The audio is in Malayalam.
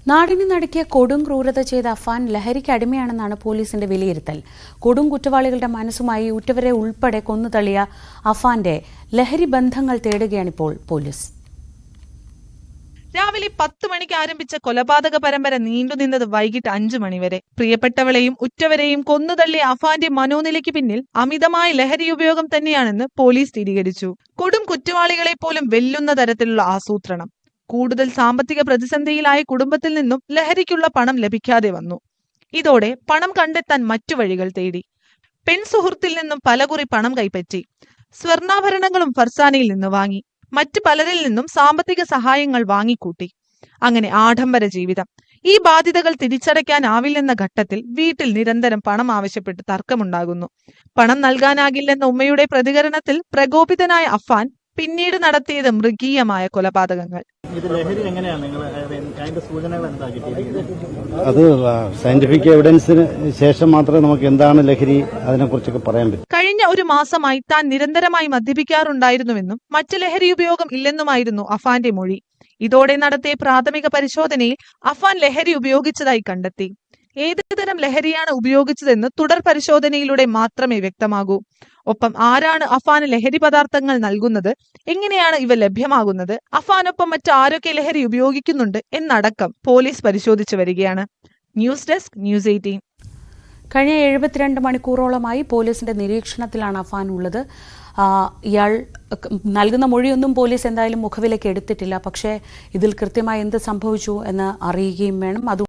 നാടിന് നടുക്കിയ കൊടും ക്രൂരത ചെയ്ത അഫാൻ ലഹരിക്ക് അടിമയാണെന്നാണ് പോലീസിന്റെ വിലയിരുത്തൽ. കൊടും കുറ്റവാളികളുടെ മനസ്സുമായി ഉറ്റവരെ ഉൾപ്പെടെ കൊന്നുതള്ളിയ അഫാന്റെ ലഹരി ബന്ധങ്ങൾ തേടുകയാണിപ്പോൾ പോലീസ്. രാവിലെ 10 മണിക്ക് ആരംഭിച്ച കൊലപാതക പരമ്പര നീണ്ടുനിന്നത് വൈകിട്ട് 5 മണിവരെ. പ്രിയപ്പെട്ടവളെയും ഉറ്റവരെയും കൊന്നുതള്ളിയ അഫാന്റെ മനോനിലയ്ക്ക് പിന്നിൽ അമിതമായ ലഹരി ഉപയോഗം തന്നെയാണെന്ന് പോലീസ് സ്ഥിരീകരിച്ചു. കൊടും കുറ്റവാളികളെ പോലും വെല്ലുന്ന തരത്തിലുള്ള ആസൂത്രണം. കൂടുതൽ സാമ്പത്തിക പ്രതിസന്ധിയിലായ കുടുംബത്തിൽ നിന്നും ലഹരിക്കുള്ള പണം ലഭിക്കാതെ വന്നു. ഇതോടെ പണം കണ്ടെത്താൻ മറ്റു വഴികൾ തേടി. പെൺസുഹൃത്തിൽ നിന്നും പലകുറി പണം കൈപ്പറ്റി. സ്വർണ്ണാഭരണങ്ങളും ഫർസാനയിൽ നിന്ന് വാങ്ങി. മറ്റു പലരിൽ നിന്നും സാമ്പത്തിക സഹായങ്ങൾ വാങ്ങിക്കൂട്ടി. അങ്ങനെ ആഡംബര ജീവിതം. ഈ ബാധ്യതകൾ തിരിച്ചടയ്ക്കാനാവില്ലെന്ന ഘട്ടത്തിൽ വീട്ടിൽ നിരന്തരം പണം ആവശ്യപ്പെട്ട് തർക്കമുണ്ടാകുന്നു. പണം നൽകാനാകില്ലെന്ന ഉമ്മയുടെ പ്രതികരണത്തിൽ പ്രകോപിതനായ അഫാൻ പിന്നീട് നടത്തിയത് മൃഗീയമായ കൊലപാതകങ്ങൾ. അത് സയന്റിഫിക് എവിഡൻസിന് ശേഷം മാത്രമേ നമുക്ക് എന്താണ് ലഹരി അതിനെക്കുറിച്ചൊക്കെ പറയാൻ പറ്റും. കഴിഞ്ഞ ഒരു മാസമായി താൻ നിരന്തരമായി മദ്യപിക്കാറുണ്ടായിരുന്നുവെന്നും മറ്റു ലഹരി ഉപയോഗം ഇല്ലെന്നുമായിരുന്നു അഫാന്റെ മൊഴി. ഇതോടെ നടത്തിയ പ്രാഥമിക പരിശോധനയിൽ അഫാൻ ലഹരി ഉപയോഗിച്ചതായി കണ്ടെത്തി. ഏത് തരം ലഹരിയാണ് ഉപയോഗിച്ചതെന്ന് തുടർ പരിശോധനയിലൂടെ മാത്രമേ വ്യക്തമാകൂ. ഒപ്പം ആരാണ് അഫാന് ലഹരി പദാർത്ഥങ്ങൾ നൽകുന്നത്, എങ്ങനെയാണ് ഇവ ലഭ്യമാകുന്നത്, അഫാനൊപ്പം മറ്റാരൊക്കെ ലഹരി ഉപയോഗിക്കുന്നുണ്ട് എന്നടക്കം പോലീസ് പരിശോധിച്ചു വരികയാണ്. News desk, news 18. കഴിഞ്ഞ 72 മണിക്കൂറോളമായി പോലീസിന്റെ നിരീക്ഷണത്തിലാണ് അഫാൻ ഉള്ളത്. ഇയാൾ നൽകുന്ന മൊഴിയൊന്നും പോലീസ് എന്തായാലും മുഖവിലേക്ക് എടുത്തിട്ടില്ല. പക്ഷേ ഇതിൽ കൃത്യമായി എന്ത് സംഭവിച്ചു എന്ന് അറിയുകയും വേണം.